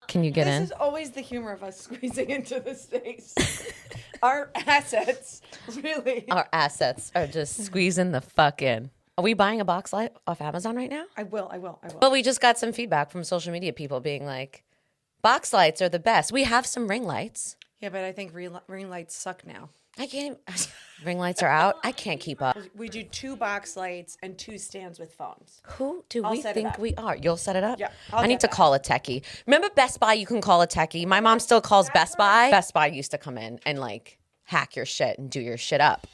Can you get in? This is always the humor of us squeezing into the space. Our assets, really. Our assets are just squeezing the fuck in. Are we buying a box light off Amazon right now? I will. Well, we just got some feedback from social media people being like, box lights are the best. We have some ring lights. Yeah, but I think ring lights suck now. I can't. Ring lights are out. I can't keep up. We do 2 box lights and 2 stands with phones. Who do I'll we set it think up. we are? You'll set it up? Yeah, I need to call a techie. Remember Best Buy? You can call a techie. My mom still calls Best Buy. Best Buy used to come in and like hack your shit and do your shit up.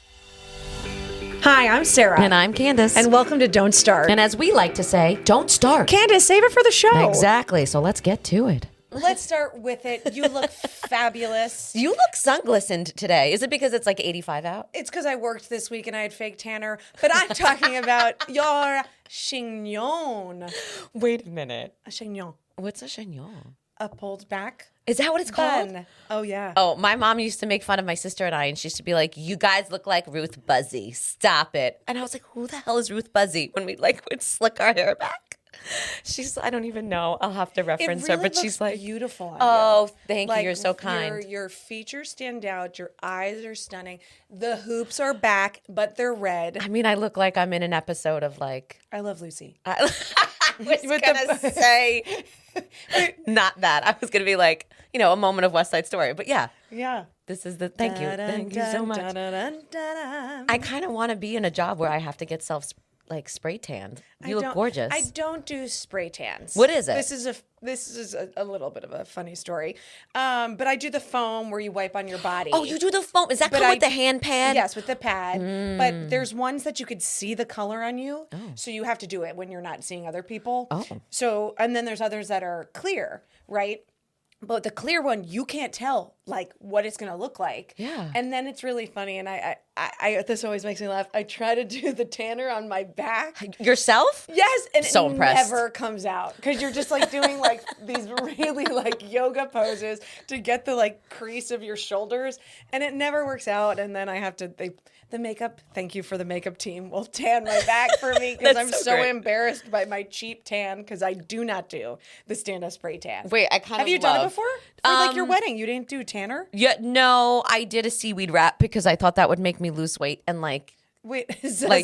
Hi, I'm Sarah. And I'm Candice. And welcome to Don't Start. And as we like to say, don't start. Candice, save it for the show. Exactly. So let's get to it. Let's start with it. You look fabulous. You look sun-glistened today. Is it because it's like 85 out? It's because I worked this week and I had fake tanner. But I'm talking about your chignon. Wait a minute. A chignon. What's a chignon? A pulled back Is that what it's called? bun. Oh, yeah. Oh, my mom used to make fun of my sister and I, and she used to be like, you guys look like Ruth Buzzy. Stop it. And I was like, who the hell is Ruth Buzzy? When we like would slick our hair back. I don't even know. I'll have to reference her, but she's like, beautiful on oh, you. thank you. You're so kind. Your features stand out. Your eyes are stunning. The hoops are back, but they're red. I mean, I look like I'm in an episode of like. I Love Lucy. I was gonna say not that. I was gonna be like, a moment of West Side Story. But yeah. Yeah. This is the thank you so much. I kind of want to be in a job where I have to get spray tanned. You look gorgeous. I don't do spray tans. What is it? This is a little bit of a funny story. But I do the foam where you wipe on your body. Oh, you do the foam. Is that come with the hand pad? Yes, with the pad. But there's ones that you could see the color on you. Oh. So you have to do it when you're not seeing other people. Oh. So, and then there's others that are clear, right? But the clear one, you can't tell like what it's gonna look like. Yeah. And then it's really funny, and I this always makes me laugh. I try to do the tanner on my back. Yourself? Yes, and So it impressed. never comes out because you're just like doing like these really like yoga poses to get the like crease of your shoulders, and it never works out. And then I have to the makeup. Thank you for the makeup team. Will tan my back for me because I'm so great. embarrassed by my cheap tan because I do not do the stand-up spray tan. Wait, I kind of have you done it before? For like your wedding, you didn't do tanner? Yeah, no, I did a seaweed wrap because I thought that would make me lose weight and Wait,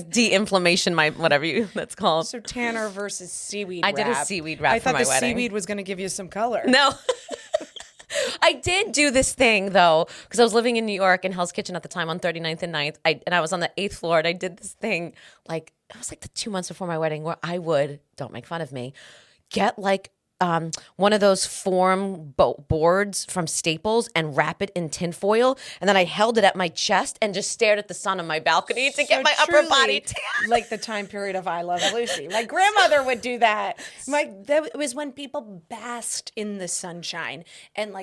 de-inflammation that's called. So tanner versus seaweed I did a wrap. seaweed wrap I for thought my the wedding. seaweed was going to give you some color. No. I did do this thing though, because I was living in New York in Hell's Kitchen at the time on 39th and 9th. And I was on the 8th floor and I did this thing it was like the 2 months before my wedding where I would, don't make fun of me, get one of those foam boards from Staples and wrap it in tinfoil. And then I held it at my chest and just stared at the sun on my balcony to get my upper body tan. Like the time period of I Love Lucy. My grandmother would do that. That was when people basked in the sunshine. And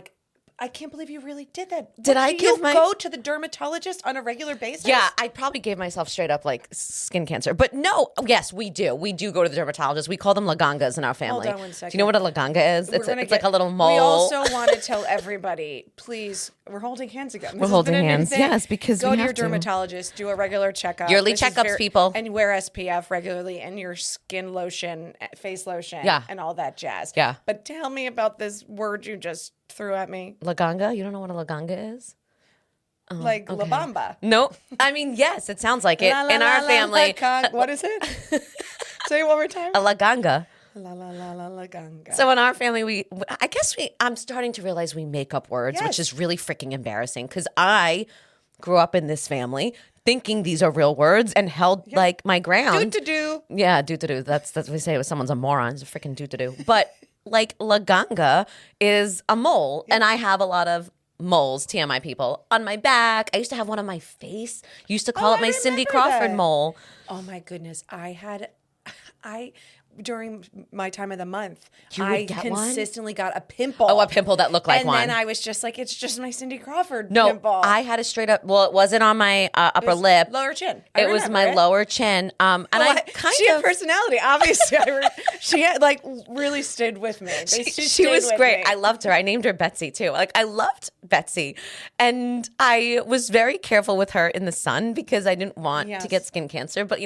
I can't believe you really did that. Did I do you give my- go to the dermatologist on a regular basis? Yeah, I probably gave myself straight up skin cancer. But no, yes, we do. We do go to the dermatologist. We call them lagangas in our family. Hold on one second. Do you know what a laganga is? It's like a little mole. We also want to tell everybody, please, we're holding hands again. We're holding hands, thing. yes, because go we to your have to. dermatologist, do a regular checkup. Yearly This is checkups, people. And wear SPF regularly and your skin lotion, face lotion, Yeah. and all that jazz. Yeah. But tell me about this word you just threw at me. Laganga? You don't know what a laganga is? La Bamba. Nope. I mean, yes, it sounds like it. In our family, What is it? Say it one more time. a laganga. La ganga. So in our family, I'm starting to realize we make up words, Yes. which is really freaking embarrassing because I grew up in this family thinking these are real words and held my ground. Do-to-do. Yeah, do-to-do. That's what we say when someone's a moron. It's a freaking do-to-do. But laganga is a mole, and I have a lot of moles, TMI people, on my back. I used to have one on my face. Used to call it my Cindy remember Crawford that. mole. Oh my goodness. During my time of the month, You would I get one? consistently got a pimple. Oh, a pimple that looked like and one. then I was just like, it's just my Cindy Crawford No, pimple. I had a straight up. Well, it wasn't on my upper lip. Lower chin. I It was remember my it. lower chin. And I kind she had of. personality, obviously. She had really stayed with me. She stayed was with great. me. I loved her. I named her Betsy too. I loved Betsy, and I was very careful with her in the sun because I didn't want to Yes. get skin cancer. But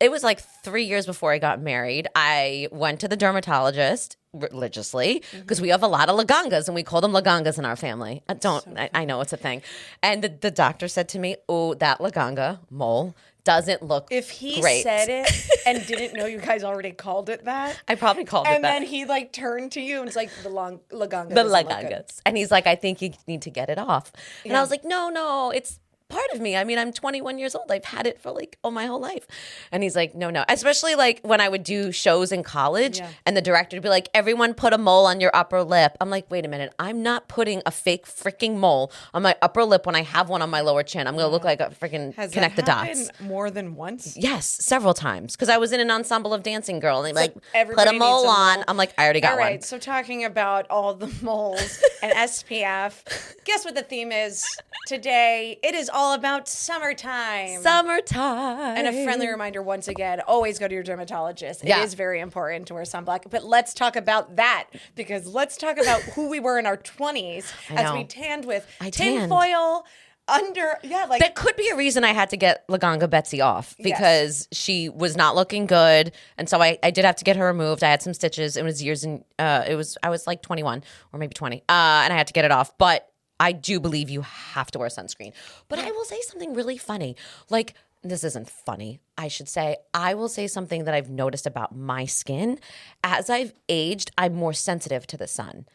it was like 3 years before I got married. I went to the dermatologist religiously because we have a lot of lagangas and we call them lagangas in our family. I know it's a thing. And the doctor said to me, "Oh, that laganga mole doesn't look If he great." said it and didn't know you guys already called it that, I probably called it and that. then he like turned to you and was like, the laganga. The doesn't look good." lagangas. And he's like, "I think you need to get it off." And I Yeah. was like, no, it's part of me. I mean, I'm 21 years old. I've had it for like my whole life. And he's like, no. Especially like when I would do shows in college and the director would be like, "Everyone put a mole on your upper lip." I'm like, wait a minute. I'm not putting a fake freaking mole on my upper lip when I have one on my lower chin. I'm going to look like a freaking connect the dots. More than once? Yes, several times. Because I was in an ensemble of dancing girl and they like, put a everybody mole needs a on. mole. I'm like, I already got All right, one. so talking about all the moles and SPF, guess what the theme is today? It is all about summertime. Summertime. And a friendly reminder once again, always go to your dermatologist. Yeah. It is very important to wear sunblock. But let's talk about that, because let's talk about who we were in our 20s as know. we tanned with I tinfoil under, like That could be a reason I had to get Laganga Betsy off because she was not looking good, and so I did have to get her removed. I had some stitches. It was years and I was like 21 or maybe 20, and I had to get it off. But I do believe you have to wear sunscreen. But I will say something really funny. Like, this isn't funny, I should say. I will say something that I've noticed about my skin. As I've aged, I'm more sensitive to the sun.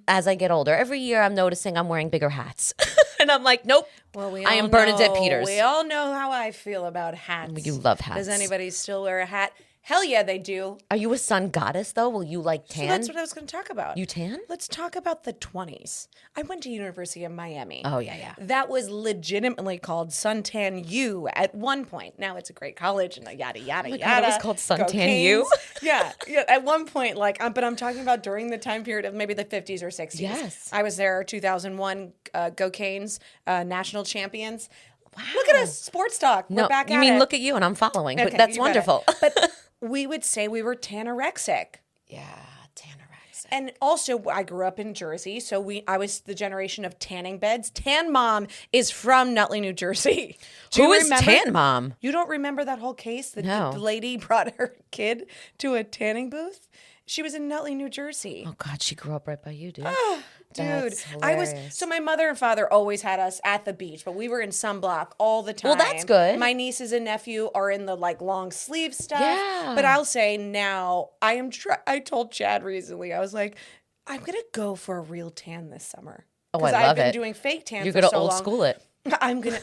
As I get older, every year I'm noticing I'm wearing bigger hats. And I'm like, nope, Well, I am Bernadette Peters. We all know how I feel about hats. You love hats. Does anybody still wear a hat? Hell yeah, they do. Are you a sun goddess, though? Will you, like, tan? So that's what I was going to talk about. You tan? Let's talk about the 20s. I went to University of Miami. Oh, yeah. That was legitimately called Suntan U at one point. Now it's a great college and yada, yada, God, yada. it was called Suntan Go U? Canes. Yeah. At one point, but I'm talking about during the time period of maybe the 50s or 60s. Yes. I was there 2001, Go Canes, national champions. Wow. Look at us, sports talk. No, We're back you at mean it. look at you and I'm following, but Okay, that's you got it. wonderful. But we would say we were tanorexic. Yeah, tanorexic. And also, I grew up in Jersey, so I was the generation of tanning beds. Tan Mom is from Nutley, New Jersey. Do Who you is remember? Tan Mom? You don't remember that whole case? That No. the lady brought her kid to a tanning booth? She was in Nutley, New Jersey. Oh, God, she grew up right by you, dude. Dude, That's I was hilarious. so my mother and father always had us at the beach, but we were in sunblock all the time. Well, that's good. My nieces and nephew are in the long sleeve stuff. Yeah. But I'll say now I am. I told Chad recently. I was like, I'm gonna go for a real tan this summer. Oh, I I've love been it. doing fake tan. You're for going to so old long. school it. I'm gonna,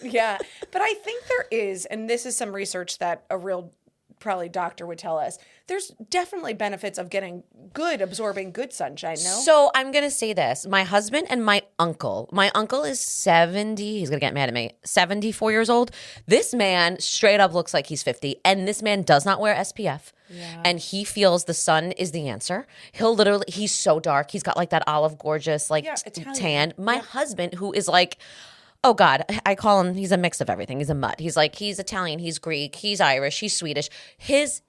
yeah. But I think there is, and this is some research that a real probably doctor would tell us. There's definitely benefits of getting absorbing good sunshine. No. So I'm going to say this. My husband and my uncle is 70. He's going to get mad at me. 74 years old. This man straight up looks like he's 50. And this man does not wear SPF. Yeah. And he feels the sun is the answer. He's so dark. He's got like that olive gorgeous, like Italian. tan. My husband, who is like, oh God, I call him, he's a mix of everything. He's a mutt. He's Italian, he's Greek, he's Irish, he's Swedish.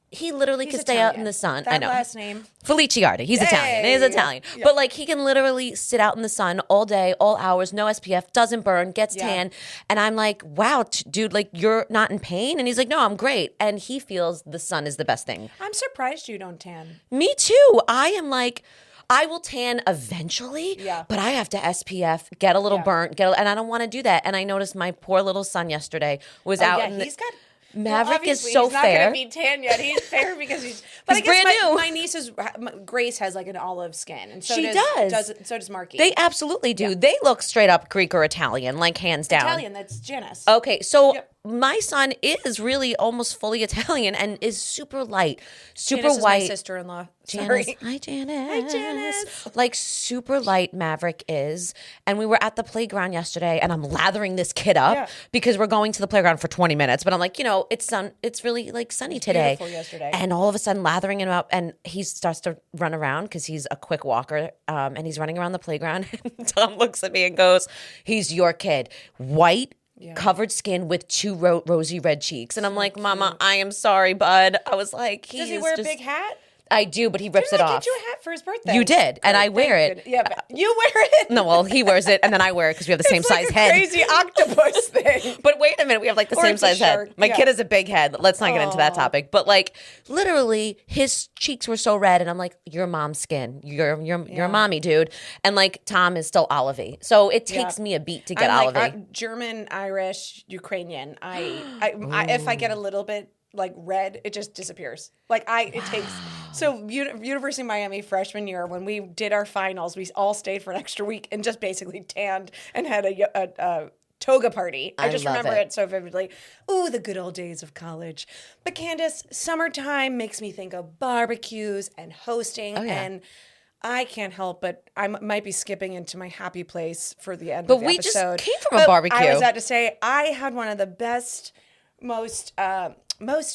He literally He's could stay out in Italian. the sun. That I know. last name. Feliciardi. He's Italian. He's Hey! Italian. Yeah. But like he can literally sit out in the sun all day, all hours, no SPF, doesn't burn, gets tan. And I'm like, wow, dude, like you're not in pain? And he's like, no, I'm great. And he feels the sun is the best thing. I'm surprised you don't tan. Me too. I am like, I will tan eventually, Yeah. but I have to SPF, get a little burnt, and I don't want to do that. And I noticed my poor little son yesterday was out in the... He's got... Maverick is obviously, so he's not fair. going to be tan yet. He's fair because he's... But He's I guess brand new. my niece's... Grace has like an olive skin. And so She does. does. So does Marky. They absolutely do. They look straight up Greek or Italian, like hands down. Italian, that's Janice. Okay, so Yep. my son is really almost fully Italian and is super light, super Janice is white. my sister-in-law. Janice. Sorry. Hi, Janice. Hi, Janice. Like super light Maverick is. And we were at the playground yesterday and I'm lathering this kid up because we're going to the playground for 20 minutes. But I'm like, it's really like sunny today. beautiful yesterday. And all of a sudden lathering him up and he starts to run around because he's a quick walker. And he's running around the playground. And Tom looks at me and goes, he's your kid. White. Covered skin with two rosy red cheeks. And I'm like, Mama, I am sorry, bud. I was like, Does he wear a big hat? I do, but he rips Didn't it I off. get you a hat for his birthday? You did, and I wear it. Yeah, but you wear it. No, well, he wears it, and then I wear it because we have the same It's like size a head. crazy octopus thing. But wait a minute, we have like the Or same it's a size head. shark, My yeah. kid has a big head. Let's not get into that topic. But like literally, his cheeks were so red, and I'm like, "Your mom's skin. You're mommy, dude." And like Tom is still olivey, so it takes me a beat to get I'm olivey. like German, Irish, Ukrainian. I if I get a little bit like red, it just disappears. It takes. So University of Miami freshman year, when we did our finals, we all stayed for an extra week and just basically tanned and had a toga party. I just love remember it. it so vividly. Ooh, the good old days of college. But Candice, summertime makes me think of barbecues and hosting and. I can't help but I might be skipping into my happy place for the end of the episode. But we just came from a barbecue. I was about to say I had one of the best, most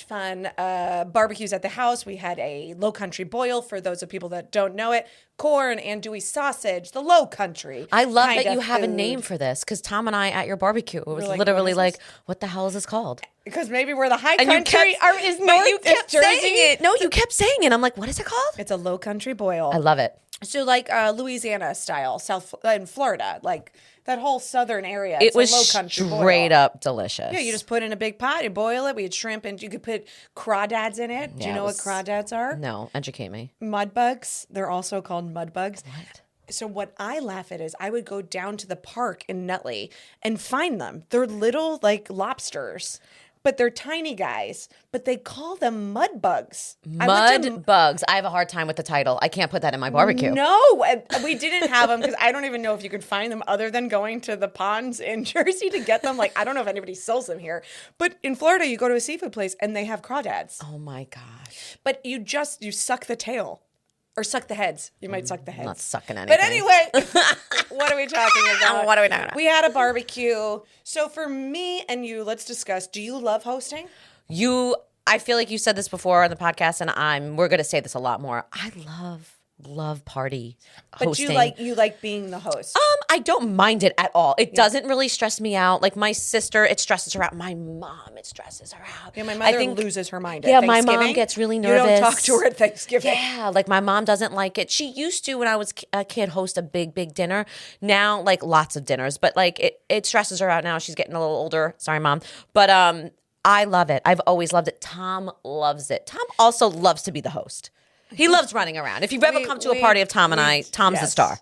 fun barbecues at the house. We had a Low Country boil, for those of people that don't know it, corn, andouille sausage, the Low Country. I love kind that of you have a food. name for this because Tom and I at your barbecue, it was like, literally what is like, what the hell is this called? Because maybe we're the high And country. Is but North you kept is Jersey. saying it. No, you kept saying it. I'm like, what is it called? It's a Low Country boil. I love it. So like Louisiana style, in Florida, like that whole southern area. It It's was a Low Country straight boil. up delicious. Yeah, you just put in a big pot, you boil it. We had shrimp, and you could put crawdads in it. Do you Yeah, know it what was- crawdads are? No, educate me. Mud bugs. They're also called mud bugs. What? So what I laugh at is I would go down to the park in Nutley and find them. They're little like lobsters, but they're tiny guys. But they call them mud bugs. Mud bugs. I have a hard time with the title. I can't put that in my barbecue. No, and we didn't have them because I don't even know if you could find them other than going to the ponds in Jersey to get them. Like, I don't know if anybody sells them here. But in Florida, you go to a seafood place and they have crawdads. Oh my gosh. But you suck the tail. Or suck the heads. You might suck the heads. Not sucking anything. But anyway, what are we talking about? What are we talking about? We had a barbecue. So for me and you, let's discuss. Do you love hosting? I feel like you said this before on the podcast, and we're going to say this a lot more. I love party hosting. But you like being the host. I don't mind it at all. It doesn't really stress me out. Like my sister, it stresses her out. My mom, it stresses her out. Yeah, my mother loses her mind. Yeah, at my mom Thanksgiving. gets really You nervous. don't talk to her at Thanksgiving. Yeah, like my mom doesn't like it. She used to when I was a kid host a big dinner. Now, like lots of dinners, but like it stresses her out now. She's getting a little older. Sorry, mom. But I love it. I've always loved it. Tom loves it. Tom also loves to be the host. He loves running around. If you've ever come to a party of Tom and I, Tom's the star.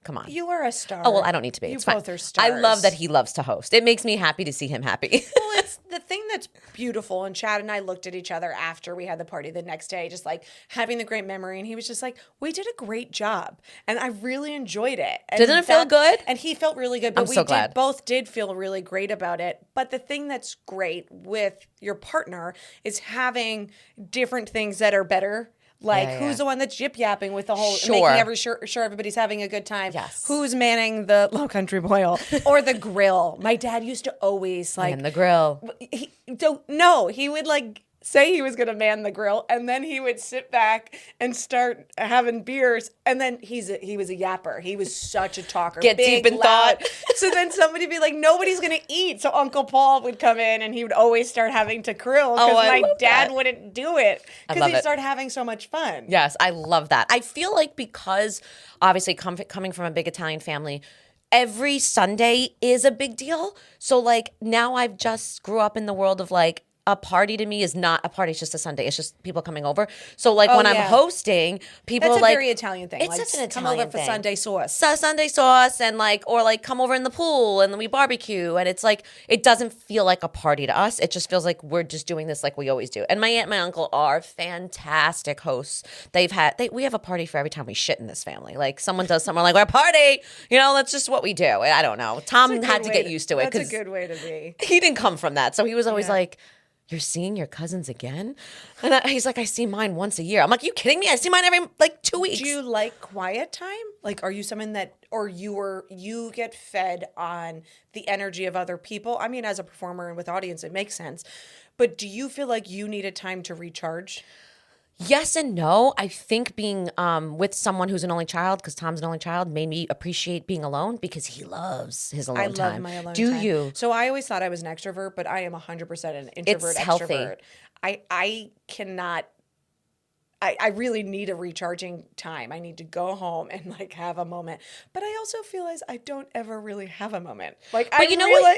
Come on. You are a star. Oh, well, I don't need to be. You It's fine. both are stars. I love that he loves to host. It makes me happy to see him happy. Well, it's the thing that's beautiful. And Chad and I looked at each other after we had the party the next day, just like having the great memory. And he was just like, we did a great job. And I really enjoyed it. And Didn't it feel good? And he felt really good. But I'm so glad. both did feel really great about it. But the thing that's great with your partner is having different things that are better. Like, who's the one that's yip-yapping with the whole, making sure everybody's having a good time? Yes. Who's manning the Low Country boil or the grill? My dad used to always like. And the grill. He would like say he was going to man the grill, and then he would sit back and start having beers. And then he was a yapper. He was such a talker. Get big, deep in loud. thought. So then somebody would be like, nobody's going to eat. So Uncle Paul would come in, and he would always start having to grill because my dad wouldn't do it because he'd start having so much fun. Yes, I love that. I feel like because obviously coming from a big Italian family, every Sunday is a big deal. So like now I've just grew up in the world of like, a party to me is not a party. It's just a Sunday. It's just people coming over. So like when I'm hosting, people That's are like, a very Italian thing. It's like, such an come Italian over for thing. Sunday sauce. Sunday sauce and like, or like come over in the pool and then we barbecue. And it's like, it doesn't feel like a party to us. It just feels like we're just doing this like we always do. And my aunt and my uncle are fantastic hosts. We have a party for every time we shit in this family. Like someone does something, we're like, we're a party. You know, that's just what we do. I don't know. Tom had to get used to it. That's a good way to be. He didn't come from that. So he was always like, you're seeing your cousins again? And he's like, I see mine once a year. I'm like, you kidding me? I see mine every like 2 weeks. Do you like quiet time? Like, are you someone that, or you get fed on the energy of other people? I mean, as a performer and with audience, it makes sense. But do you feel like you need a time to recharge? Yes and no. I think being with someone who's an only child, because Tom's an only child, made me appreciate being alone because he loves his alone time. I love my alone time. Do you? So I always thought I was an extrovert, but I am 100% an introvert It's healthy. extrovert. I cannot. I really need a recharging time. I need to go home and like have a moment. But I also realize I don't ever really have a moment. Like I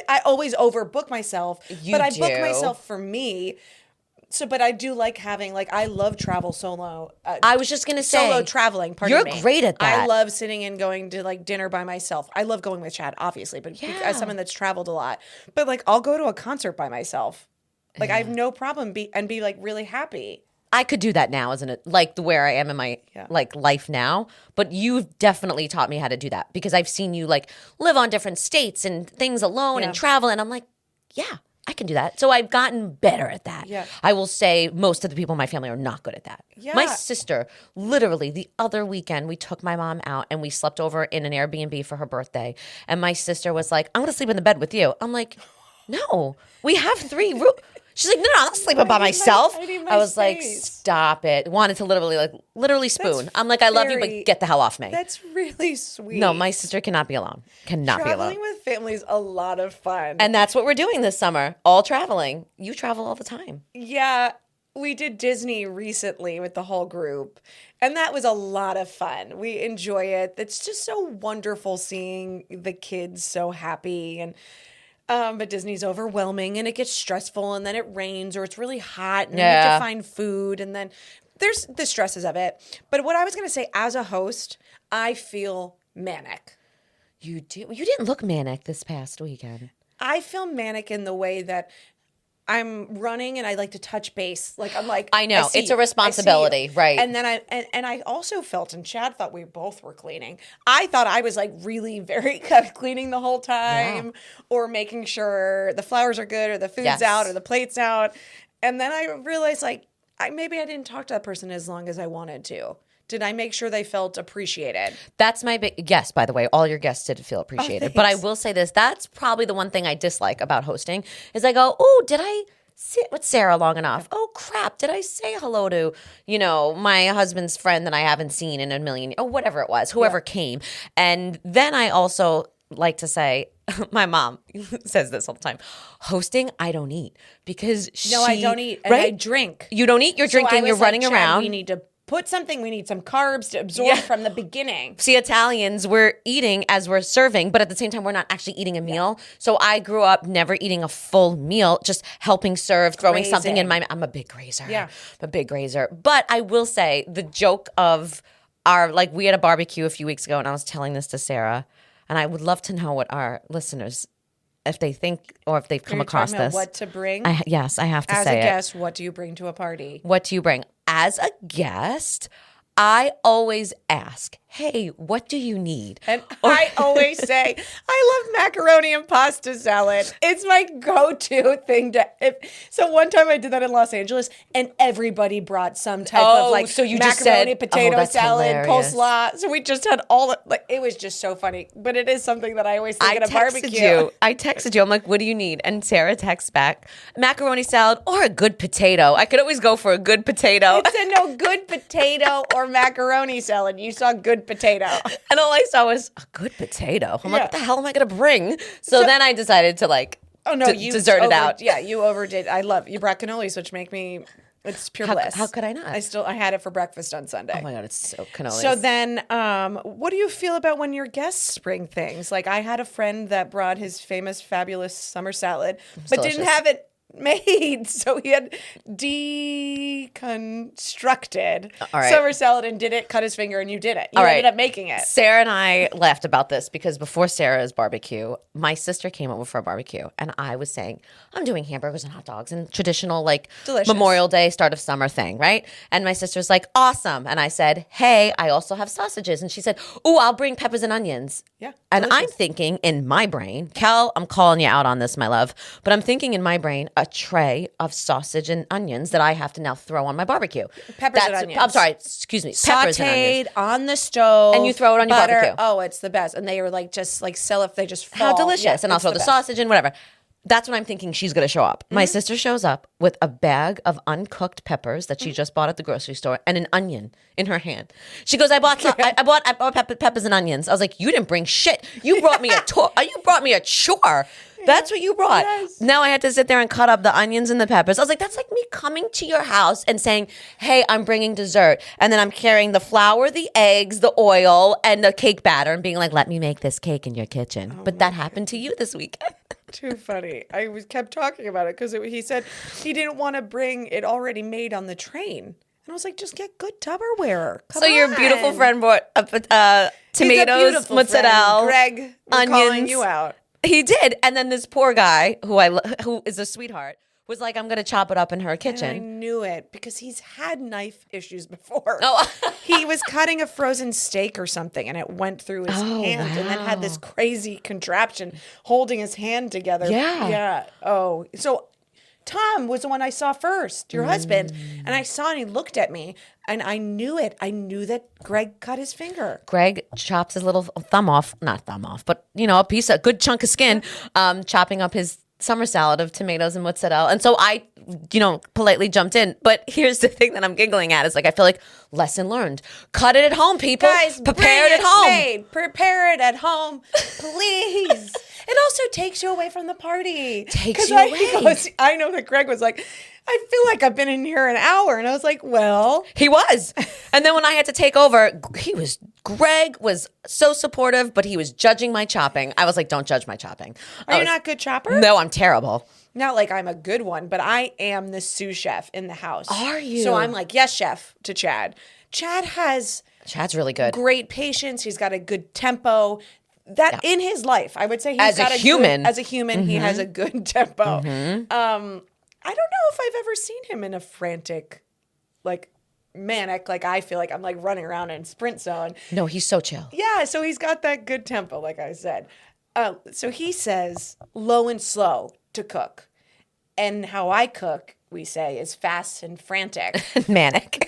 I always overbook myself. But I book myself for me. So, but I do like having, like, I love travel solo. I was just going to say. Solo traveling, pardon me. You're great at that. I love sitting and going to, like, dinner by myself. I love going with Chad, obviously, but as someone that's traveled a lot. But, like, I'll go to a concert by myself. Like, I have no problem be like, really happy. I could do that now, isn't it? Like where I am in my like life now. But you've definitely taught me how to do that because I've seen you, like, live on different states and things alone and travel. And I'm like, yeah. I can do that. So I've gotten better at that. Yeah. I will say most of the people in my family are not good at that. Yeah. My sister, literally the other weekend, we took my mom out and we slept over in an Airbnb for her birthday. And my sister was like, I'm going to sleep in the bed with you. I'm like, no, we have 3 rooms. She's like, no, I'm not sleeping by myself. I was like, stop it. Wanted to literally spoon. I'm like, I love you, but get the hell off me. That's really sweet. No, my sister cannot be alone. Cannot be alone. Traveling with family is a lot of fun. And that's what we're doing this summer. All traveling. You travel all the time. Yeah. We did Disney recently with the whole group, and that was a lot of fun. We enjoy it. It's just so wonderful seeing the kids so happy and but Disney's overwhelming and it gets stressful and then it rains or it's really hot and you have to find food and then there's the stresses of it. But what I was going to say, as a host, I feel manic. You do? You didn't look manic this past weekend. I feel manic in the way that I'm running and I like to touch base. Like I'm like, I know it's a responsibility, right? And then I also felt, and Chad thought we both were cleaning. I thought I was like really very cleaning the whole time, or making sure the flowers are good, or the food's out, or the plate's out. And then I realized like maybe I didn't talk to that person as long as I wanted to. Did I make sure they felt appreciated? That's my big guess, by the way. All your guests did feel appreciated. But I will say this. That's probably the one thing I dislike about hosting is I go, oh, did I sit with Sarah long enough? Oh, crap. Did I say hello to, my husband's friend that I haven't seen in a million, or whatever it was, whoever came. And then I also like to say, my mom says this all the time, hosting, I don't eat because No, I don't eat. And I drink. You don't eat, you're drinking, you're running around. We need to put something, we need some carbs to absorb from the beginning. See, Italians, we're eating as we're serving, but at the same time, we're not actually eating a meal. So I grew up never eating a full meal, just helping serve, throwing something in my mouth. I'm a big grazer. Yeah. I'm a big grazer. But I will say the joke of we had a barbecue a few weeks ago and I was telling this to Sarah, and I would love to know what our listeners, if they think or if they've come across this. What to bring? Yes, I have to say it. As a guest, what do you bring to a party? What do you bring? As a guest, I always ask, hey, what do you need? And I always say, I love macaroni and pasta salad. It's my go-to thing so one time I did that in Los Angeles and everybody brought some type of so you just macaroni, said, potato salad, hilarious. coleslaw. So we just had it was just so funny. But it is something that I always think at a barbecue. I texted you. I'm like, what do you need? And Sarah texts back, macaroni salad or a good potato. I could always go for a good potato. It said no, good potato or macaroni salad. You saw good potato. And all I saw was a good potato. I'm like, what the hell am I going to bring? So then I decided to you dessert it out. Yeah, you overdid. You brought cannolis, which make me, it's pure bliss. How could I not? I had it for breakfast on Sunday. Oh my God, it's so cannolis. So then, what do you feel about when your guests bring things? Like I had a friend that brought his famous, fabulous summer salad, but didn't have it made, so he had deconstructed summer salad and cut his finger, and you did it. You ended up making it. Sarah and I laughed about this because before Sarah's barbecue, my sister came over for a barbecue, and I was saying, I'm doing hamburgers and hot dogs and traditional delicious Memorial Day, start of summer thing, right? And my sister's like, awesome. And I said, hey, I also have sausages. And she said, ooh, I'll bring peppers and onions. Yeah. And I'm thinking in my brain, Kel, I'm calling you out on this, my love, but I'm thinking in my brain, a tray of sausage and onions that I have to now throw on my barbecue. Peppers and onions. I'm sorry, excuse me. Peppers and onions. Sauteed on the stove. And you throw it on your barbecue. Oh, it's the best. And they were just they just fall. How delicious. Yeah, and I'll throw the sausage in, whatever. that's when I'm thinking she's going to show up. My sister shows up with a bag of uncooked peppers that she just bought at the grocery store and an onion in her hand. She goes, I bought peppers and onions. I was like, you didn't bring shit. You brought me a tour. You brought me a chore. That's what you brought. Yes. Now I had to sit there and cut up the onions and the peppers. I was like, that's like me coming to your house and saying, hey, I'm bringing dessert. And then I'm carrying the flour, the eggs, the oil, and the cake batter and being like, let me make this cake in your kitchen. But that happened to you this weekend. Too funny. Kept talking about it because he said he didn't want to bring it already made on the train. And I was like, just get good Tupperware. Come So your on. beautiful friend brought tomatoes, He's a beautiful mozzarella, friend. Greg, we're onions. calling you out. He did. And then this poor guy who is a sweetheart was like, I'm going to chop it up in her And I kitchen. knew it because he's had knife issues before. Oh. He was cutting a frozen steak or something and it went through his hand and then had this wow. crazy contraption holding his hand together. Yeah. Yeah. Oh, so Tom was the one I saw first, your husband. And I saw and he looked at me and I knew it. I knew that Greg cut his finger. Greg chops his little thumb off, not thumb off, but a good chunk of skin, chopping up his summer salad of tomatoes and mozzarella. And so I, politely jumped in. But here's the thing that I'm giggling at is like, I feel like lesson learned. Cut it at home, people. Guys, prepare it at home. Made. Prepare it at home, please. It also takes you away from the party. Takes 'Cause you away. I know that Greg was like, I feel like I've been in here an hour. And I was like, well. He was. And then when I had to take over, Greg was so supportive, but he was judging my chopping. I was like, don't judge my chopping. Are you not a good chopper? No, I'm terrible. Not like I'm a good one, but I am the sous chef in the house. Are you? So I'm like, yes, chef, to Chad. Chad has Chad's really good. great patience. He's got a good tempo. That in his life, I would say he's As a got human. as a human, he has a good tempo. I don't know if I've ever seen him in a frantic, like manic, like I feel like I'm like running around in sprint zone. No, he's so chill. Yeah, so he's got that good tempo, like I said. So he says low and slow to cook. And how I cook, we say, is fast and frantic. Manic.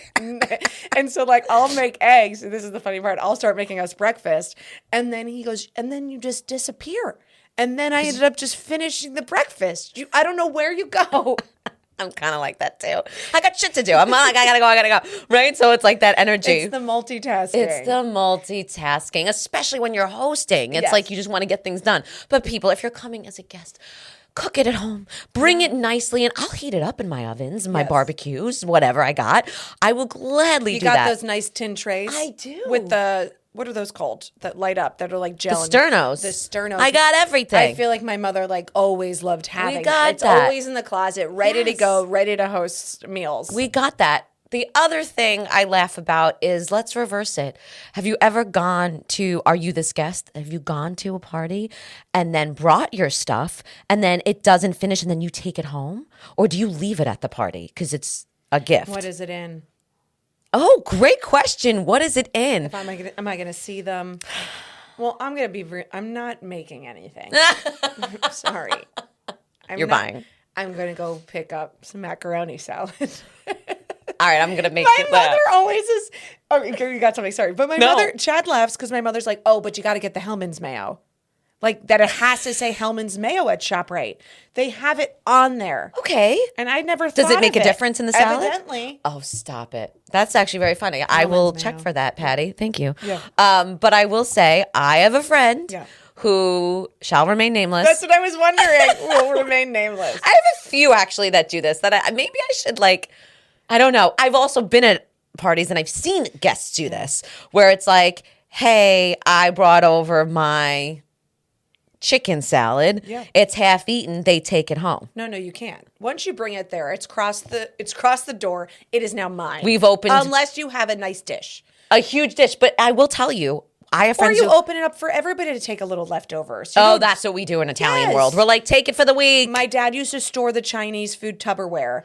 And so, like, I'll make eggs. And this is the funny part. I'll start making us breakfast. And then he goes, and then you just disappear. And then I ended up just finishing the breakfast. I don't know where you go. I'm kind of like that too. I got shit to do. I'm like, I gotta go. Right? So it's like that energy. It's the multitasking. It's the multitasking, especially when you're hosting. It's Yes. like you just want to get things done. But people, if you're coming as a guest, cook it at home. Bring it nicely, and I'll heat it up in my ovens, my Yes. barbecues, whatever I got. I will gladly You do got that. those nice tin trays? I do. With the, what are those called? That light up, that are like gel. The sternos. The sternos. I got everything. I feel like my mother like always loved having got that. It's that. always in the closet, ready to Yes. go, ready to host meals. We got that. The other thing I laugh about is, let's reverse it. Have you ever gone to, are you this guest? Have you gone to a party and then brought your stuff and then it doesn't finish and then you take it home? Or do you leave it at the party because it's a gift? What is it in? Oh, great question. What is it in? Am I gonna see them? Well, I'm gonna be. I'm not making anything. Sorry. You're buying. I'm gonna go pick up some macaroni salad. All right, I'm going to make My it that. mother always is. Oh, you got something. Sorry, but my No. mother. Chad laughs because my mother's like, "Oh, but you got to get the Hellman's mayo." Like that, it has to say Hellman's mayo at ShopRite. They have it on there. Okay. And I never thought Does it make of a difference in the salad? Evidently. Oh, stop it. That's actually very funny. I will Hellman's check mayo. for that, Patty. Thank you. Yeah. But I will say I have a friend Yeah. who shall remain nameless. That's what I was wondering. Will remain nameless. I have a few actually that do this that maybe I should I don't know. I've also been at parties and I've seen guests do this where it's like, hey, I brought over my chicken salad. Yeah. It's half eaten. They take it home. No, you can't. Once you bring it there, it's crossed the door. It is now mine. We've opened unless you have a nice dish. a huge dish, but I will tell you, I have Or friends you who, open it up for everybody to take a little leftovers. You oh, know, that's what we do in Italian Yes. world. We're like, take it for the week. my dad used to store the Chinese food Tupperware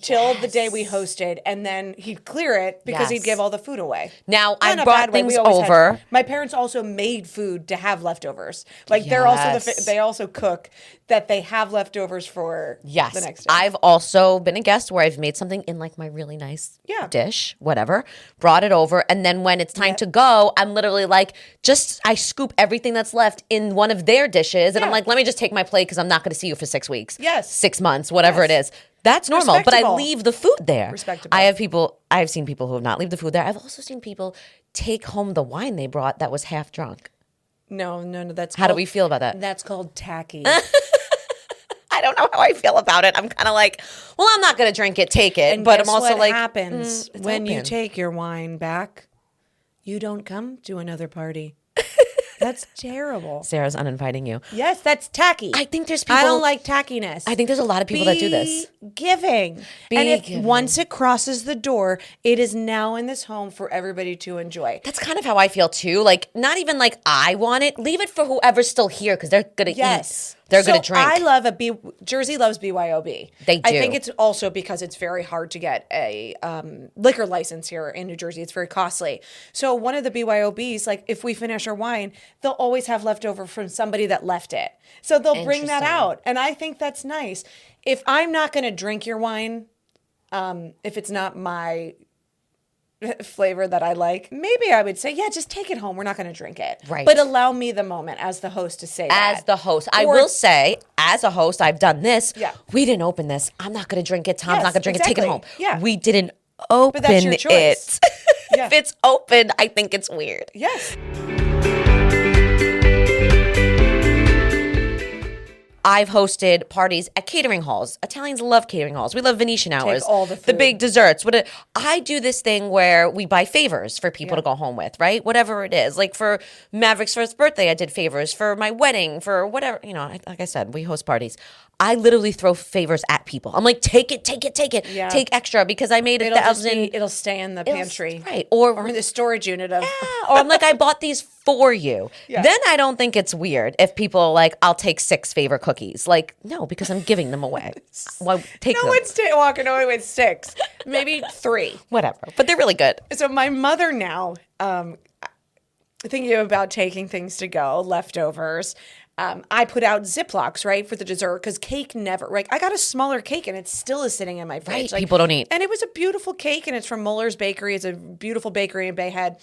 till the day we hosted, and then he'd clear it because he'd Yes. give all the food away. Now, Not I in a brought bad way. things We always had- over. my parents also made food to have leftovers. Like they're also Yes. they also cook. that they have leftovers for Yes. the next day. I've also been a guest where I've made something in like my really nice dish, whatever, brought it over. And then when it's time to go, I'm literally like, I scoop everything that's left in one of their dishes. And I'm like, let me just take my plate because I'm not going to see you for 6 weeks. Yes. 6 months, whatever it is. That's normal. But I leave the food there. Respectable. I've seen people who have not leave the food there. I've also seen people take home the wine they brought that was half drunk. No, How do we feel about that? That's called tacky. I don't know how I feel about it. I'm kind of like, well, I'm not going to drink it, take it. And but guess I'm also what like, happens when you open. take your wine back? You don't come to another party. That's terrible. Sarah's uninviting you. Yes, that's tacky. I think there's people. I don't like tackiness. I think there's a lot of people that do this. Giving. Be and if giving. once it crosses the door, it is now in this home for everybody to enjoy. That's kind of how I feel too. Like, not even like I want it. Leave it for whoever's still here because they're going to eat. They're going to drink. I love Jersey loves BYOB. They do. I think it's also because it's very hard to get a liquor license here in New Jersey. It's very costly. So one of the BYOBs, like if we finish our wine, they'll always have leftover from somebody that left it. So they'll bring that out. And I think that's nice. If I'm not going to drink your wine, if it's not my flavor that I like, maybe I would say, yeah, just take it home. We're not going to drink it. Right. But allow me the moment as the host to say that. As the host. I will say, as a host, I've done this. Yeah. We didn't open this. I'm not going to drink it. Tom's not going to drink it. Take it home. Yeah. We didn't open that's your choice. it. Yeah. If it's open, I think it's weird. Yes. I've hosted parties at catering halls. Italians love catering halls. We love Venetian hours. all the food. big desserts. I do this thing where we buy favors for people to go home with, right? Whatever it is. Like for Maverick's first birthday, I did favors. For my wedding, for whatever, like I said, we host parties. I literally throw favors at people. I'm like, take it. Yeah. Take extra because I made It'll stay in the pantry. Right. Or in the storage unit of. Or I'm like, I bought these for you. Yeah. Then I don't think it's weird if people are like, I'll take 6 favor cookies. Like, no, because I'm giving them away. Well, take them. No one's walking away with 6. Maybe 3. Whatever. But they're really good. So my mother now, thinking about taking things to go, leftovers, I put out Ziplocs, right, for the dessert because cake never, right? I got a smaller cake and it still is sitting in my fridge. Right, people don't eat. And it was a beautiful cake and it's from Muller's Bakery. It's a beautiful bakery in Bay Head.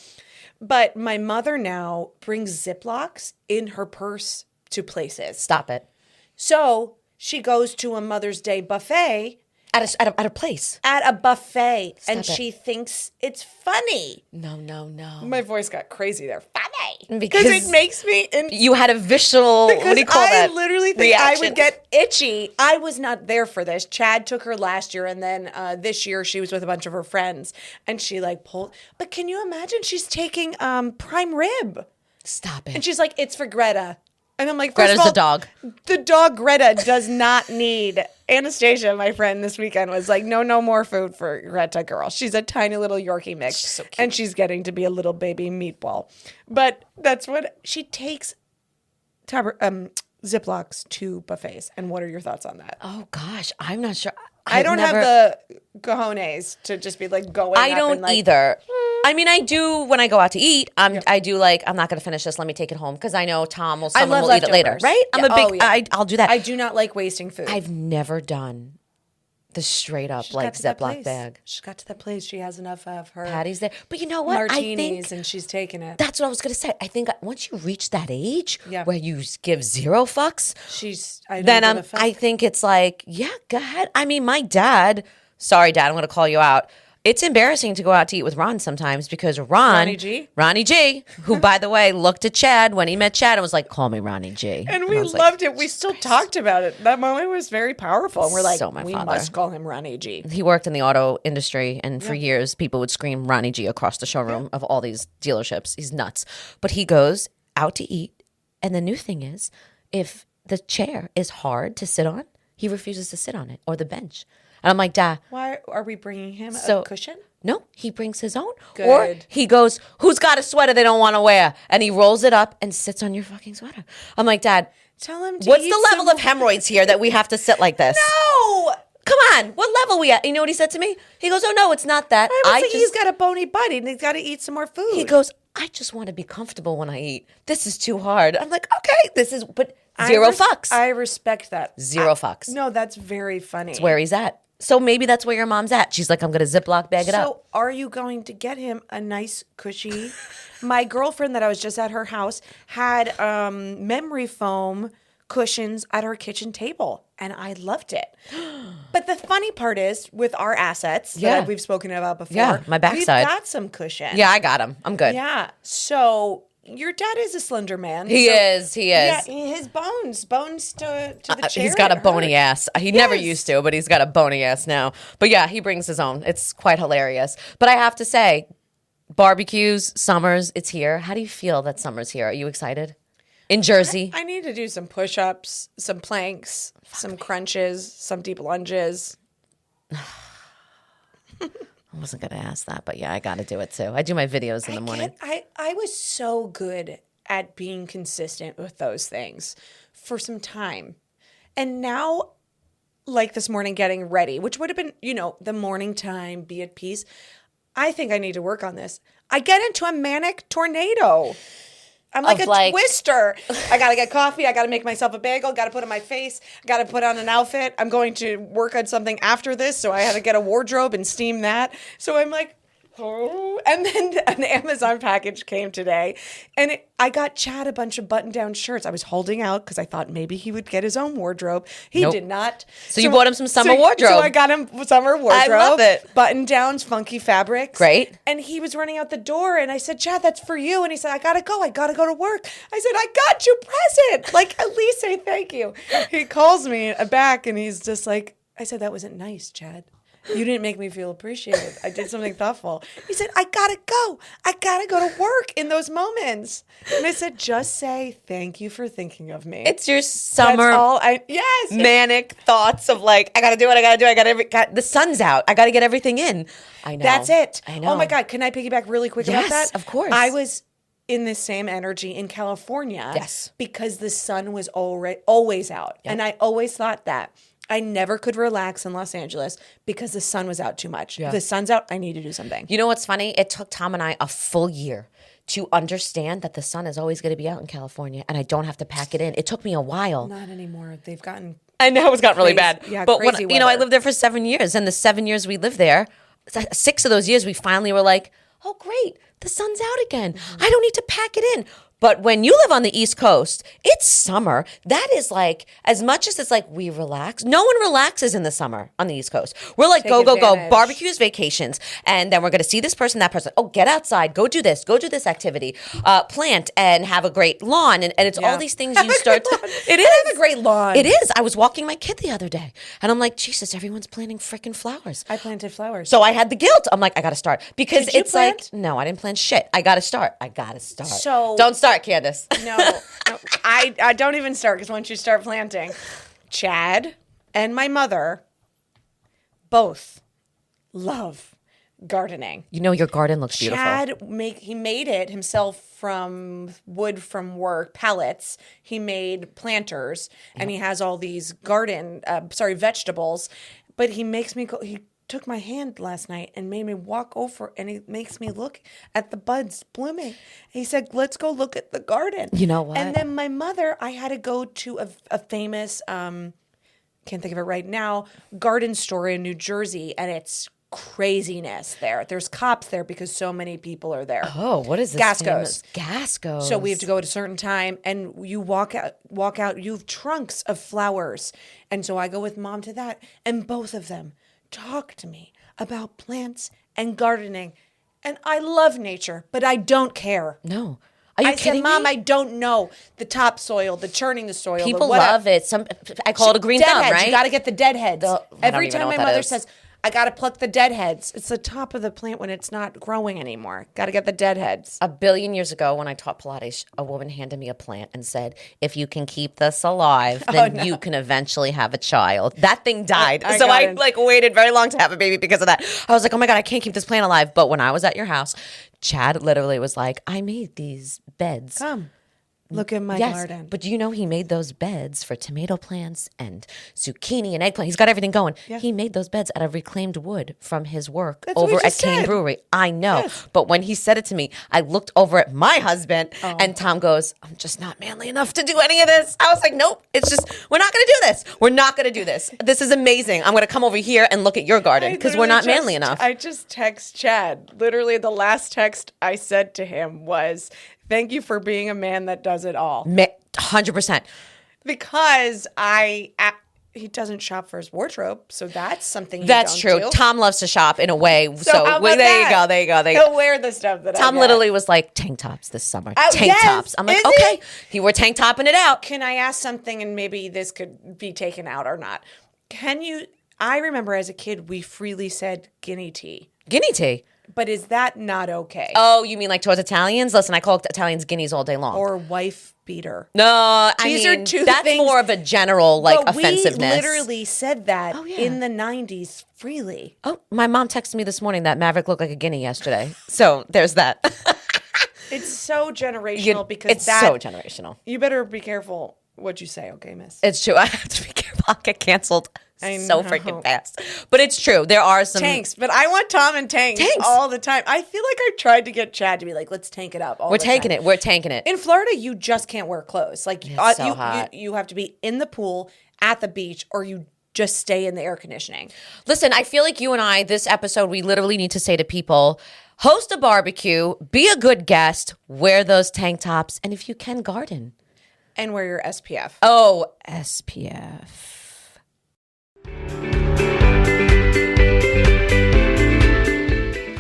But my mother now brings Ziplocs in her purse to places. Stop it. So she goes to a Mother's Day buffet. At a place. At a buffet. Stop and it. she thinks it's funny. No. My voice got crazy there. Funny. Because it makes me... You had a visceral, what do you call that? I literally think I reaction. would get itchy. I was not there for this. Chad took her last year, and then this year she was with a bunch of her friends, and she pulled. But can you imagine? She's taking prime rib, Stop it. and she's like, "It's for Greta," and I'm like, Greta's "First of all, the dog. The dog Greta does not need." Anastasia, my friend, this weekend was like, no more food for Greta girl. She's a tiny little Yorkie mix, so cute. and she's getting to be a little baby meatball. But that's what she takes. Ziplocs to buffets. And what are your thoughts on that? Oh, gosh. I'm not sure. I don't have the cojones to just be like going. I up don't and like, either. I mean, I do when I go out to eat. I do I'm not going to finish this. Let me take it home because I know someone love will eat it later, leftovers. right? I'm Yeah. a big. Oh, yeah. I'll do that. I do not like wasting food. I've never done the straight up She's got to that Ziploc place. bag. She's got to that place. She has enough of her Patty's there, but you know what? martinis, I think and she's taking it. that's what I was going to say. I think once you reach that age Yeah. where you give 0 fucks, Then I think it's like, yeah, go ahead. I mean, my dad. Sorry, Dad, I'm going to call you out. It's embarrassing to go out to eat with Ron sometimes because Ronnie G, who, by the way, looked at Chad when he met Chad and was like, call me Ronnie G. And we I was loved it. We still talked about it. That moment was very powerful. And we're like, So my we father. must call him Ronnie G. He worked in the auto industry, and for years, people would scream Ronnie G across the showroom of all these dealerships. He's nuts. But he goes out to eat, and the new thing is, if the chair is hard to sit on, he refuses to sit on it, or the bench. And I'm like, Dad. Why are we bringing him So- a cushion? No, he brings his own. Good. Or he goes, who's got a sweater they don't want to wear? And he rolls it up and sits on your fucking sweater. I'm like, Dad, Tell him to what's eat the level some- of hemorrhoids here that we have to sit like this? No! Come on, what level we at? You know what he said to me? He goes, oh, no, it's not that. I was like, he's got a bony butt and he's got to eat some more food. He goes, I just want to be comfortable when I eat. This is too hard. I'm like, okay, but Zero fucks. I respect that. Zero fucks. No, that's very funny. It's where he's at. So maybe that's where your mom's at. She's like, I'm going to Ziploc bag it up. So are you going to get him a nice cushy? My girlfriend that I was just at her house had memory foam cushions at her kitchen table, and I loved it. But the funny part is, with our assets that we've spoken about before, my backside. we've got some cushion. Yeah, I got him. I'm good. Yeah. So your dad is a slender man. He is. Yeah, his bones to the chair. He's got a it bony hurts. ass. He never used to, but he's got a bony ass now. But yeah, he brings his own. It's quite hilarious. But I have to say, barbecues, summers, it's here. How do you feel that summer's here? Are you excited? In Jersey? I need to do some push-ups, some planks, some crunches, some deep lunges. I wasn't going to ask that, but yeah, I got to do it too. I do my videos in the morning. I was so good at being consistent with those things for some time. And now, like this morning, getting ready, which would have been, the morning time, be at peace. I think I need to work on this. I get into a manic tornado. I'm like a twister. I got to get coffee. I got to make myself a bagel. Got to put on my face. Got to put on an outfit. I'm going to work on something after this. So I had to get a wardrobe and steam that. So I'm like, oh. And then an Amazon package came today. And I got Chad a bunch of button-down shirts. I was holding out because I thought maybe he would get his own wardrobe. He did not. So you bought him some summer wardrobe. So I got him summer wardrobe. I love it. Button-downs, funky fabrics. Great. And he was running out the door, and I said, Chad, that's for you. And he said, I got to go. I got to go to work. I said, I got you present. Like, at least say thank you. He calls me back, and he's just like, I said, that wasn't nice, Chad. You didn't make me feel appreciated. I did something thoughtful. He said, I gotta go. I gotta go to work in those moments. And I said, just say thank you for thinking of me. It's your summer yes. manic thoughts of like, I gotta do it. The sun's out. I gotta get everything in. I know. That's it. I know. Oh my God. Can I piggyback really quick about that? Yes, of course. I was in the same energy in California. Yes. Because the sun was always out. Yep. And I always thought that. I never could relax in Los Angeles because the sun was out too much. Yeah. The sun's out, I need to do something. You know what's funny? It took Tom and I a full year to understand that the sun is always going to be out in California and I don't have to pack it in. It took me a while. Not anymore. They've gotten I know it's got really bad. Yeah, but crazy when, I lived there for 7 years, and the 7 years we lived there, 6 of those years we finally were like, oh great, the sun's out again. I don't need to pack it in. But when you live on the East Coast, it's summer. That is like, as much as it's like we relax, no one relaxes in the summer on the East Coast. We're like, go, barbecues, vacations. And then we're going to see this person, that person. Oh, get outside, go do this activity, plant and have a great lawn. And it's all these things you start to. It is a great lawn. It is. I was walking my kid the other day and I'm like, Jesus, everyone's planting freaking flowers. I planted flowers. So I had the guilt. I'm like, I got to start. Because Did you it's plant? like, no, I didn't plant shit. I got to start. So don't start, Candice. No, I don't even start because once you start planting, Chad and my mother both love gardening. You know your garden looks beautiful. Chad he made it himself from wood from work, pellets. He made planters, and he has all these vegetables. But he makes me go. He took my hand last night and made me walk over, and he makes me look at the buds blooming. He said, let's go look at the garden. You know what? And then my mother, I had to go to a famous, can't think of it right now, garden store in New Jersey, and it's craziness there. There's cops there because so many people are there. Oh, what is this? Gas goes. Gas goes. So we have to go at a certain time, and you walk out, you have trunks of flowers. And so I go with Mom to that, and both of them talk to me about plants and gardening. And I love nature, but I don't care. No. Are you I kidding said, Mom, me? I don't know the topsoil, the churning the soil. People love it. I call it a green thumb, right? You got to get the deadheads. Every even time know my what that mother is. says, I got to pluck the deadheads. It's the top of the plant when it's not growing anymore. Got to get the deadheads. A billion years ago when I taught Pilates, a woman handed me a plant and said, if you can keep this alive, then you can eventually have a child. That thing died. So I waited very long to have a baby because of that. I was like, oh my God, I can't keep this plant alive. But when I was at your house, Chad literally was like, I made these beds. Come. Look at my garden. But you know he made those beds for tomato plants and zucchini and eggplant. He's got everything going. Yeah. He made those beds out of reclaimed wood from his work That's what over we at just Kane said. Brewery. I know. Yes. But when he said it to me, I looked over at my husband and Tom goes, I'm just not manly enough to do any of this. I was like, nope, it's just, we're not going to do this. We're not going to do this. This is amazing. I'm going to come over here and look at your garden because we're not manly enough. I just text Chad. Literally, the last text I said to him was, "Thank you for being a man that does it all." 100%. Because he doesn't shop for his wardrobe, so that's something. That's true. Do. Tom loves to shop in a way. So how about there that? you go. He'll wear the stuff that Tom I get. literally was like, tank tops this summer. Tank yes, tops. I'm like, is okay. he? Were tank topping it out. Can I ask something, and maybe this could be taken out or not? I remember as a kid, we freely said guinea tea. Guinea tea. But is that not okay? Oh, you mean like towards Italians? Listen, I call Italians guineas all day long. Or wife beater? No, These I mean, are two that's things- more of a general like But offensiveness. we literally said that yeah. in the 90s freely. Oh, my mom texted me this morning that Maverick looked like a guinea yesterday. So there's that. It's so generational because it's so generational. You better be careful what you say, okay, miss? It's true. I have to be careful. I'll get canceled I so know. freaking fast. But it's true. There are some Tanks, but I want Tom and Tanks all the time. I feel like I tried to get Chad to be like, let's tank it up. We're taking it. We're tanking it. In Florida, you just can't wear clothes. Like It's so hot. You have to be in the pool, at the beach, or you just stay in the air conditioning. Listen, I feel like you and I, this episode, we literally need to say to people, host a barbecue, be a good guest, wear those tank tops, and if you can, garden. And wear your SPF. Oh, SPF.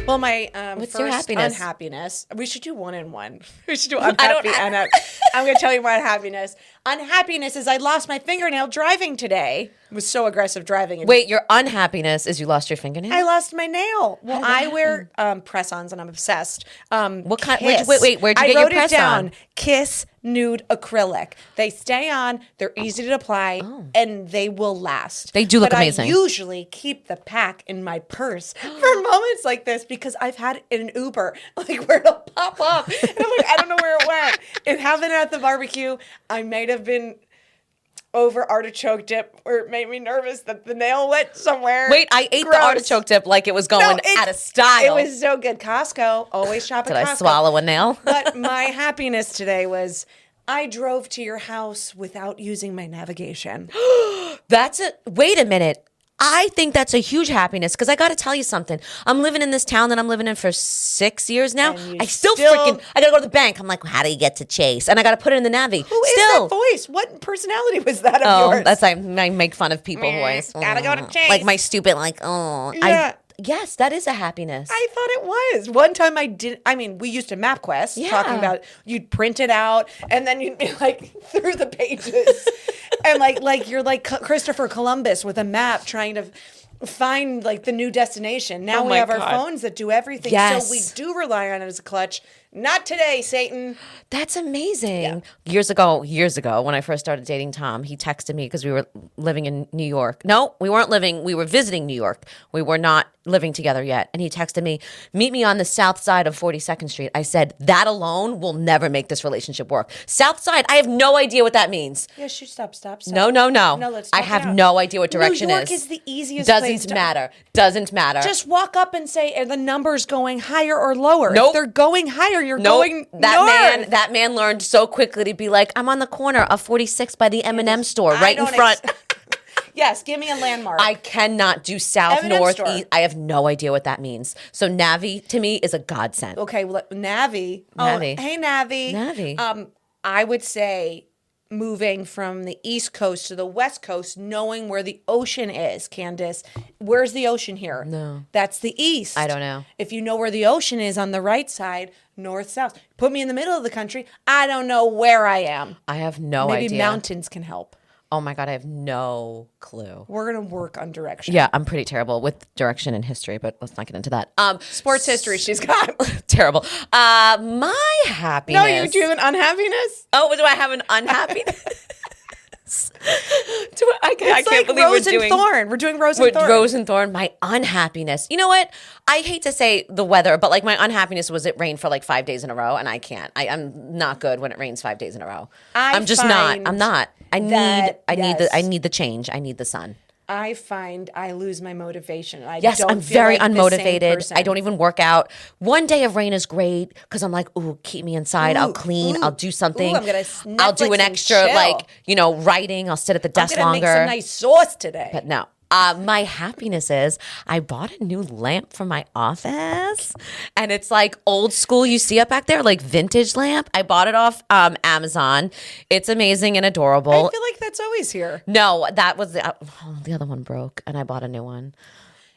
Well, my What's first your happiness? unhappiness. We should do one in one. We should do unhappy. I'm going to tell you my unhappiness. Unhappiness is I lost my fingernail driving today. It was so aggressive driving. Wait, your unhappiness is you lost your fingernail? I lost my nail. Well, I wear press-ons and I'm obsessed. What kind? Kiss. Wait, where'd you get I your wrote press it down. on? Kiss Nude Acrylic. They stay on. They're easy to apply, and they will last. They do look but amazing. I usually keep the pack in my purse for moments like this because I've had an Uber like where it'll pop up, and I'm like, I don't know where it went. It happened at the barbecue. I might have been over artichoke dip where it made me nervous that the nail went somewhere. Wait, I ate Gross. the artichoke dip like it was going out of style. It was so good. Costco. Always shop at Did Costco. I swallow a nail? But my happiness today was I drove to your house without using my navigation. Wait a minute. I think that's a huge happiness because I got to tell you something. I'm living in this town that I'm living in for 6 years now. And you I still still- freaking, I got to go to the bank. I'm like, how do you get to Chase? And I got to put it in the Navi. Who is still. that voice? What personality was that of Oh, yours? that's I make fun of people voice. Gotta go to Chase. Like my stupid, like, oh. Yeah. Yes, that is a happiness. I thought it was. One time we used a MapQuest Yeah. talking about you'd print it out and then you'd be like through the pages and like you're like Christopher Columbus with a map trying to find like the new destination. Now Oh we my have our God. phones that do everything. Yes. So we do rely on it as a clutch. Not today, Satan. That's amazing. Years ago, when I first started dating Tom, he texted me because we were living in New York. No, we weren't living. We were visiting New York. We were not living together yet. And he texted me, meet me on the south side of 42nd Street. I said, that alone will never make this relationship work. South side, I have no idea what that means. Yeah, shoot, stop. No. No, let's I talk have it out. no idea what direction New York is. is the easiest place Doesn't matter. Just walk up and say, are the numbers going higher or lower? Nope. If they're going higher, you're Nope. going north. That man learned so quickly to be like, I'm on the corner of 46 by the M&M store, right in don't front. Yes, give me a landmark. I cannot do south, M&M north, store. east. I have no idea what that means. So Navi to me is a godsend. Okay, well, Navi. Navi. Oh, hey, Navi. Navi. I would say moving from the East Coast to the West Coast, knowing where the ocean is, Candice. Where's the ocean here? No. That's the East. I don't know. If you know where the ocean is on the right side, north, south. Put me in the middle of the country. I don't know where I am. I have no Maybe idea. mountains can help. Oh my God, I have no clue. We're going to work on direction. Yeah, I'm pretty terrible with direction and history, but let's not get into that. Sports history she's got. Terrible. My happiness. No, you do have an unhappiness? Oh, do I have an unhappiness? I can't It's like believe Rose we're and doing Thorn. We're doing Rose and Thorn. Rose and Thorn. My unhappiness. You know what? I hate to say the weather, but like my unhappiness was it rained for like 5 days in a row, and I can't. I'm not good when it rains 5 days in a row. I'm just not. I'm not. I need the change. I need the sun. I find I lose my motivation. Yes, I'm very unmotivated. I don't even work out. One day of rain is great because I'm like, ooh, keep me inside. I'll clean. I'll do something. I'm gonna I'll do Netflix an and extra, chill. like, writing. I'll sit at the desk I'm gonna longer. make some nice sauce today. But no. My happiness is I bought a new lamp for my office, and it's like old school. You see it back there, like vintage lamp. I bought it off Amazon. It's amazing and adorable. I feel like that's always here. No, that was the other one broke, and I bought a new one.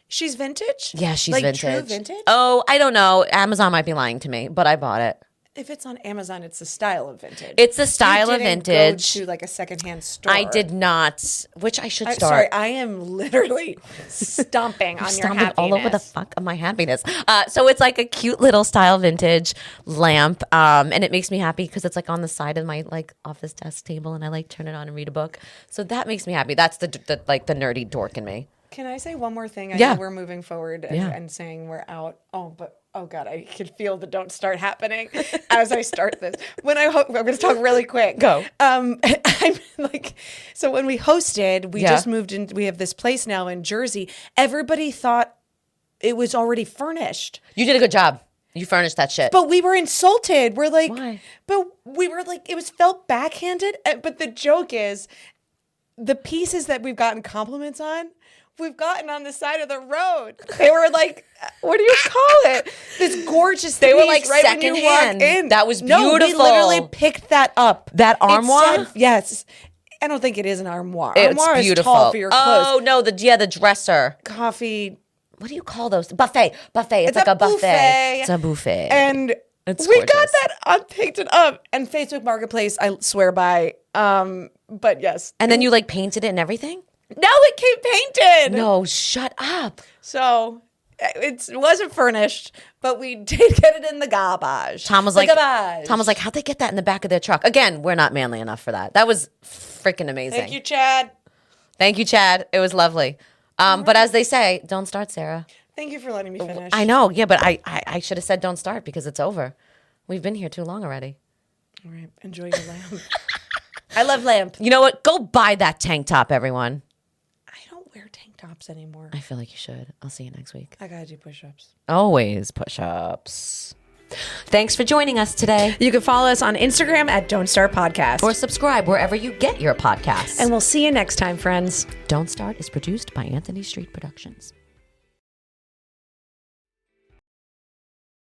She's vintage? Yeah, she's like vintage. True vintage? Oh, I don't know. Amazon might be lying to me, but I bought it. If it's on Amazon, it's the style of vintage. It's the style of vintage. Go to like a secondhand store. I did not, which I should start. Sorry, I am literally stomping on your happiness. All over the fuck of my happiness. So it's like a cute little style vintage lamp, and it makes me happy because it's like on the side of my like office desk table, and I like turn it on and read a book. So that makes me happy. That's the nerdy dork in me. Can I say one more thing? I Yeah. know we're moving forward and saying we're out. Oh God, I can feel the don't start happening as I start this. I'm going to talk really quick. Go. I'm like, so when we hosted, we Yeah. just moved in. We have this place now in Jersey. Everybody thought it was already furnished, You did a good job. You furnished that shit. but we were insulted. We're like, Why? but we were like, it was felt backhanded. But the joke is, the pieces that we've gotten compliments on, we've gotten on the side of the road. They were like, what do you call it? This gorgeous They were piece like right when you walk secondhand. in. That was No, we beautiful. literally picked that up. That It armoire? said- yes. I don't think it is an armoire. It's Armoire beautiful. is tall for your clothes. Oh no, the dresser. Coffee. What do you call those? Buffet. It's like a a buffet. buffet. It's a buffet. And It's we got gorgeous. that picked it up. And Facebook Marketplace, I swear by. But yes. And then you like painted it and everything? No, it came painted. No, shut up. So it wasn't furnished, but we did get it in the garbage. Tom was The like, garbage. how'd they get that in the back of their truck? Again, we're not manly enough for that. That was freaking amazing. Thank you, Chad. Thank you, Chad. It was lovely. But as they say, don't start, Sarah. Thank you for letting me finish. I know. Yeah, but I should have said don't start because it's over. We've been here too long already. All right. Enjoy your lamp. I love lamp. You know what? Go buy that tank top, everyone. I don't wear tank tops anymore. I feel like you should. I'll see you next week. I gotta do push-ups. Always push-ups. Thanks for joining us today. You can follow us on Instagram at Don't Start Podcast. Or subscribe wherever you get your podcasts. And we'll see you next time, friends. Don't Start is produced by Anthony Street Productions.